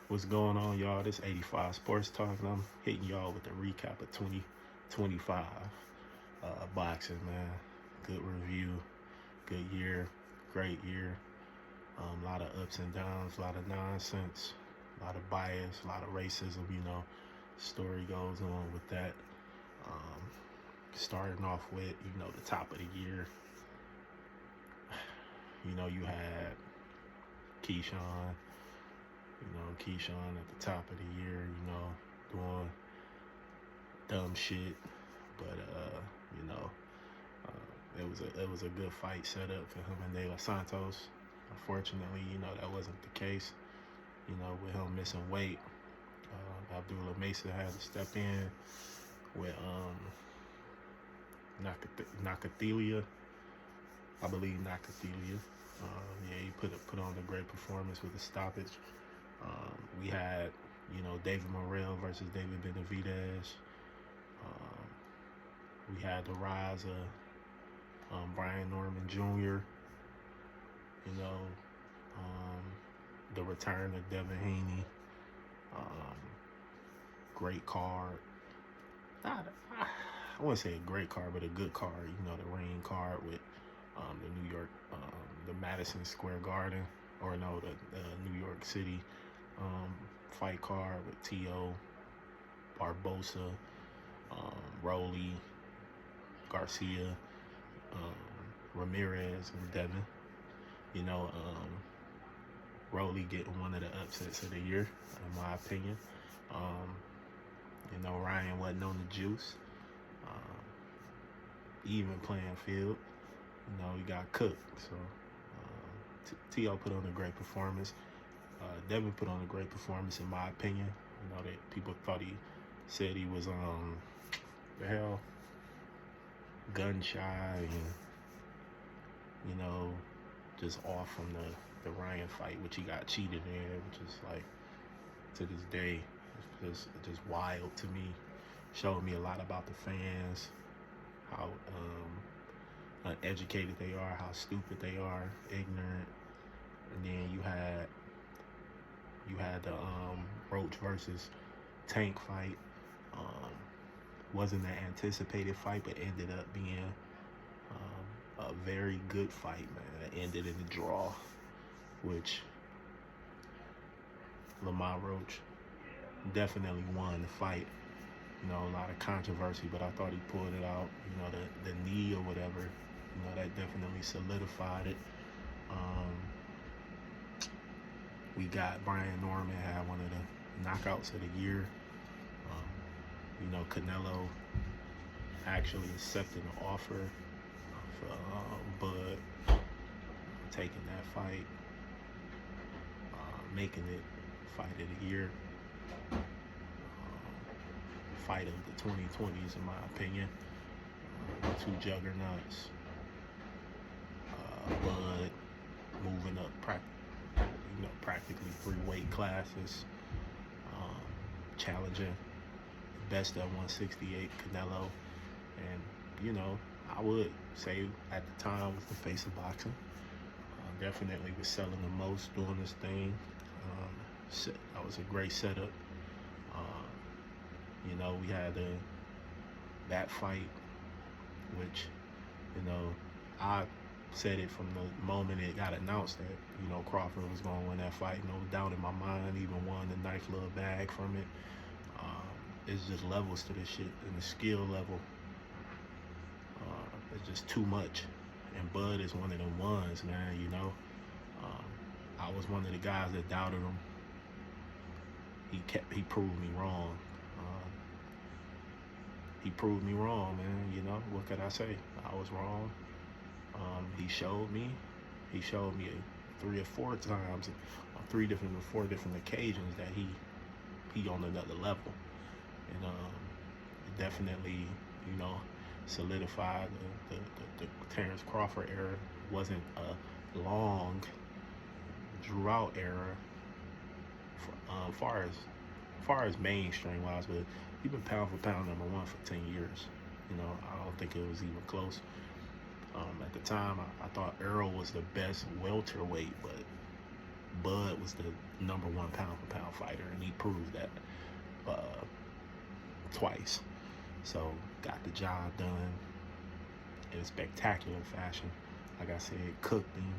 What's going on, y'all? This 85 Sports Talk, and I'm hitting y'all with a recap of 2025 boxing, man. Good review, good year, great year. A lot of ups and downs, a lot of nonsense, a lot of bias, a lot of racism, Story goes on with that. Um, Starting off with, the top of the year, you had Keyshawn, Keyshawn at the top of the year, doing dumb shit, but it was a good fight set up for him and De Los Santos. Unfortunately, that wasn't the case. With him missing weight, Abdullah Mesa had to step in with Nakathelia. I believe Nakathelia. He put on a great performance with the stoppage. We had, David Morrell versus David Benavidez. We had the rise of Brian Norman Jr., the return of Devin Haney. Great card. I wouldn't say a great card, but a good card. The Rain card with the New York, the Madison Square Garden, or no, the New York City fight card with T.O., Barbosa, Rowley, Garcia, Ramirez, and Devin. Rowley getting one of the upsets of the year, in my opinion. Ryan wasn't on the juice. Even playing field. He got cooked. So T.O. put on a great performance. Devin put on a great performance, in my opinion. That people thought he said he was the hell gun shy and just off from the Ryan fight, which he got cheated in, which is like to this day just wild to me. Showed me a lot about the fans, how uneducated they are, how stupid they are, ignorant. And then you had the Roach versus Tank fight. Wasn't an anticipated fight, but ended up being a very good fight, man. It ended in a draw, which Lamar Roach definitely won the fight. A lot of controversy, but I thought he pulled it out. The knee or whatever, that definitely solidified it. We got Brian Norman had one of the knockouts of the year. Canelo actually accepted an offer for Bud taking that fight, making it fight of the year, fight of the 2020s, in my opinion. Two juggernauts. Bud moving up practically 3 weight classes, challenging best at 168 Canelo, and I would say at the time was the face of boxing. Definitely was selling the most, doing this thing. That was a great setup. We had that fight, which I said it from the moment it got announced that Crawford was going to win that fight. No doubt in my mind. Even won the nice little bag from it. It's just levels to this shit, and the skill level. It's just too much. And Bud is one of them ones, man. I was one of the guys that doubted him. He proved me wrong. He proved me wrong, man. What could I say? I was wrong. He showed me 3 or 4 times on 4 different occasions that he on another level. And it definitely, solidified the Terrence Crawford era. Wasn't a long, draw-out era far as mainstream wise, but he's been pound for pound #1 for 10 years. I don't think it was even close. At the time, I thought Earl was the best welterweight, but Bud was the number one pound for pound fighter, and he proved that twice. So got the job done in a spectacular fashion. Like I said, cooked him.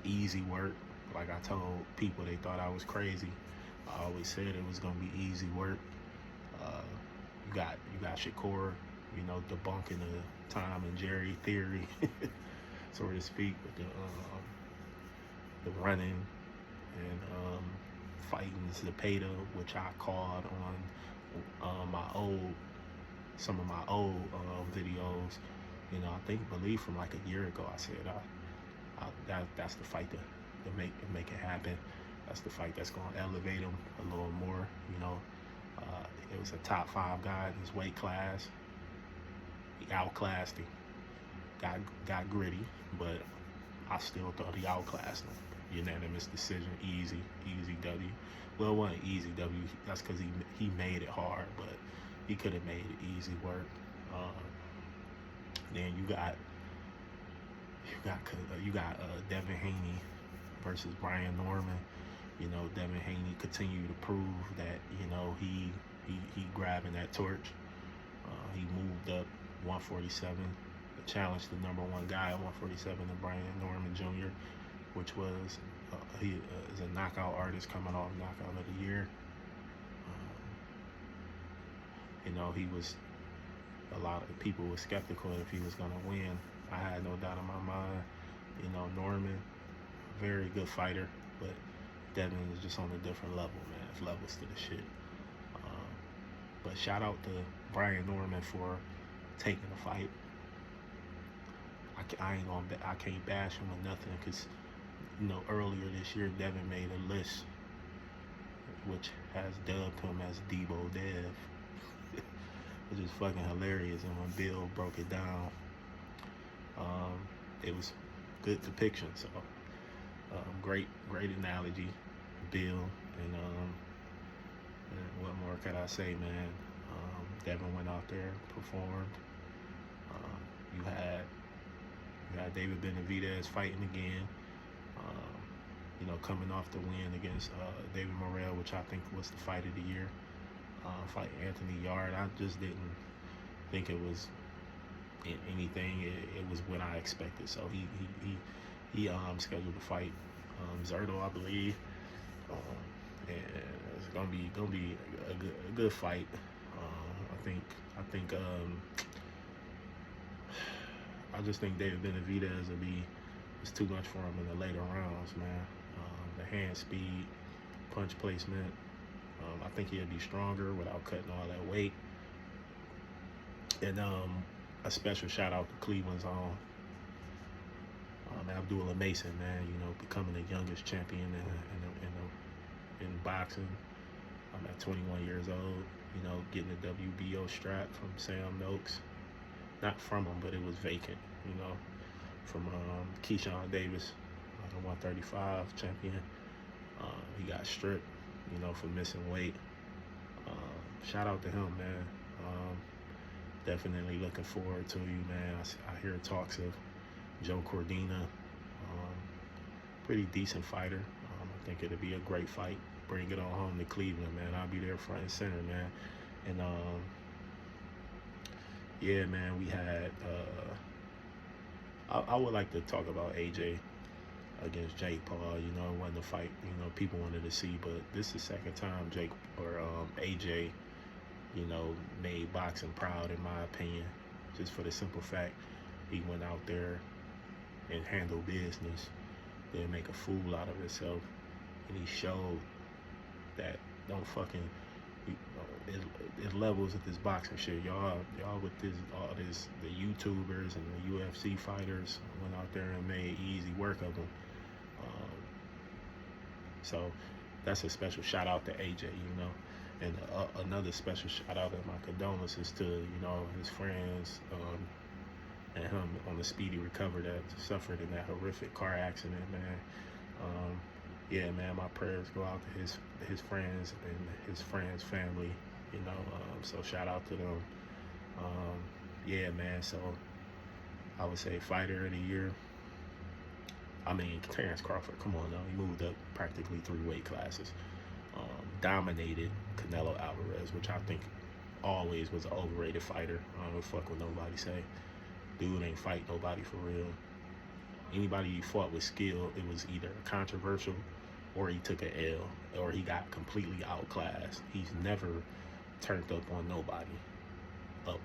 Easy work. Like I told people, they thought I was crazy. I always said it was gonna be easy work. You got Shakur, debunking the Tom and Jerry theory, so to speak, with the running and fighting Zepeda, which I called on some of my old videos. I believe from like a year ago, I said that's the fight to make it happen. That's the fight that's gonna elevate him a little more. It was a top 5 guy in his weight class. He outclassed him. Got gritty, but I still thought he outclassed him. Unanimous decision, easy W. Well, it wasn't easy W. That's because he made it hard, but he could have made it easy work. Then you got Devin Haney versus Brian Norman. Devin Haney continued to prove that he grabbing that torch. He moved up 147, challenged the number 1 guy at 147, to Brian Norman Jr., which was he is a knockout artist coming off knockout of the year. He was, a lot of people were skeptical if he was gonna win. I had no doubt in my mind. Norman, very good fighter, but Devin is just on a different level, man. It's levels to the shit. But shout out to Brian Norman for taking the fight. I can't bash him or nothing, because earlier this year Devin made a list which has dubbed him as Debo Dev, which is fucking hilarious. And when Bill broke it down, it was good depiction. So great analogy, Bill. And what more could I say, man? Devin went out there, performed. You had David Benavidez fighting again. Coming off the win against David Morrell, which I think was the fight of the year. Fight Anthony Yard. I just didn't think it was anything. It was what I expected. So he scheduled to fight Zerto, I believe. And it's gonna be a good fight. I just think David Benavidez it's too much for him in the later rounds, man. The hand speed, punch placement. I think he'll be stronger without cutting all that weight. And a special shout out to Cleveland's own Abdullah Mason, man. Becoming the youngest champion in boxing. I'm at 21 years old. Getting a WBO strap from Sam Noakes. Not from him, but it was vacant. From Keyshawn Davis, the 135 champion. He got stripped, for missing weight. Shout out to him, man. Definitely looking forward to you, man. I hear talks of Joe Cordina, pretty decent fighter. I think it'll be a great fight. Bring it on home to Cleveland, man. I'll be there front and center, man. And yeah, man, we had. I would like to talk about AJ against Jake Paul. It wasn't a fight people wanted to see, but this is the second time AJ made boxing proud, in my opinion, just for the simple fact he went out there and handled business, didn't make a fool out of himself, and he showed that don't fucking it levels at this boxing shit. Y'all with the YouTubers and the UFC fighters went out there and made easy work of them. So that's a special shout out to AJ, and another special shout out and my condolences to his friends and him on the speedy recovery that suffered in that horrific car accident, man. Yeah, man, my prayers go out to his friends and his friends' family, so shout out to them. Yeah, man, so I would say fighter of the year, I mean, Terrence Crawford, come on now. He moved up practically 3 weight classes. Dominated Canelo Alvarez, which I think always was an overrated fighter. I don't fuck what nobody say. Dude ain't fight nobody for real. Anybody he fought with skill, it was either controversial or he took an L or he got completely outclassed. He's never turned up on nobody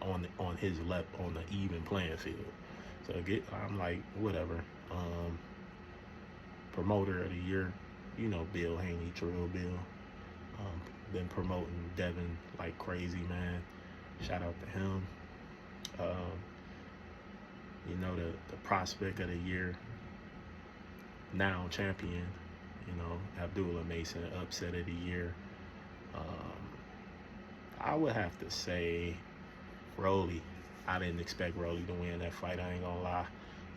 on his left on the even playing field. So I'm like, whatever. Promoter of the year, you know, Bill Haney, Trill Bill. Been promoting Devin like crazy, man. Shout out to him. You know, the prospect of the year, now champion, you know, Abdullah Mason, upset of the year. I would have to say Rolly. I didn't expect Rolly to win that fight, I ain't gonna lie.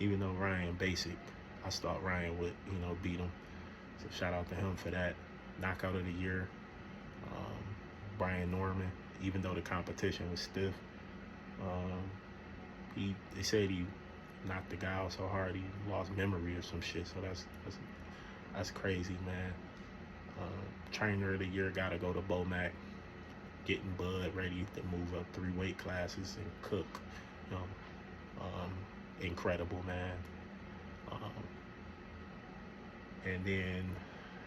Even though Ryan basic, I thought Ryan would, you know, beat him. So shout out to him for that. Knockout of the year, Brian Norman. Even though the competition was stiff, they said he knocked the guy out so hard he lost memory or some shit. So that's crazy, man. Trainer of the year gotta go to Bomac, getting Bud ready to move up 3 weight classes and cook. You know, incredible, man. And then,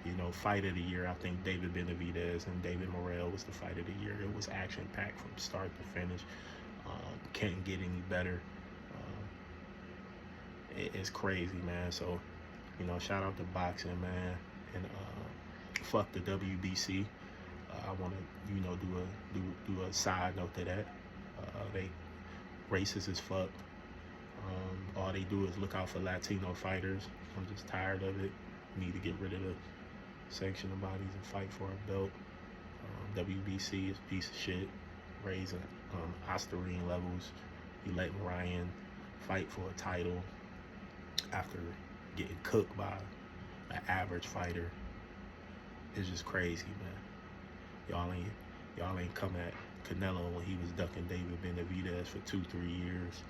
you know, fight of the year, I think David Benavidez and David Morrell was the fight of the year. It was action-packed from start to finish. Can't get any better. It's crazy, man. So, you know, shout out to boxing, man. And fuck the WBC. I want to, you know, do a side note to that. They racist as fuck. All they do is look out for Latino fighters. I'm just tired of it. Need to get rid of the sanctioned bodies and fight for a belt. WBC is a piece of shit. Raising Ostarine levels. You letting Ryan fight for a title after getting cooked by an average fighter. It's just crazy, man. Y'all ain't come at Canelo when he was ducking David Benavidez for 2-3 years.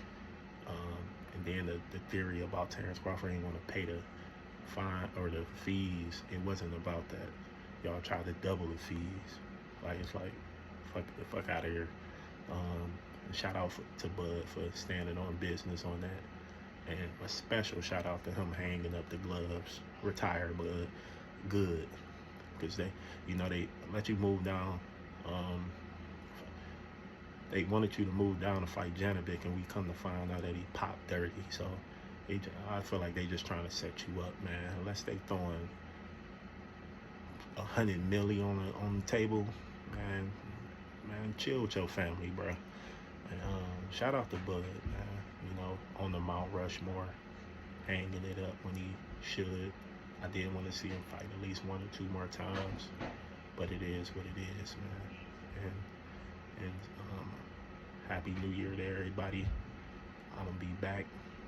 And then the theory about Terrence Crawford ain't gonna pay the fine or the fees. It wasn't about that. Y'all tried to double the fees. Like, it's like, fuck out of here. Shout out to Bud for standing on business on that. And a special shout out to him hanging up the gloves. Retire, Bud. Good. Because they let you move down. They wanted you to move down to fight Janovic, and we come to find out that he popped dirty. So I feel like they just trying to set you up, man. Unless they throwing $100 million on the table, man, chill with your family, bro. And shout out to Bud, man. You know, on the Mount Rushmore, hanging it up when he should. I did want to see him fight at least 1 or 2 more times, but it is what it is, man. And Happy New Year to everybody. I'm gonna be back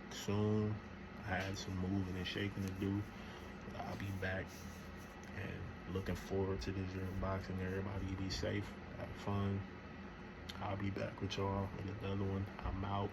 soon. I had some moving and shaking to do, but I'll be back. And looking forward to this year of boxing. Everybody be safe, have fun. I'll be back with y'all in another one. I'm out.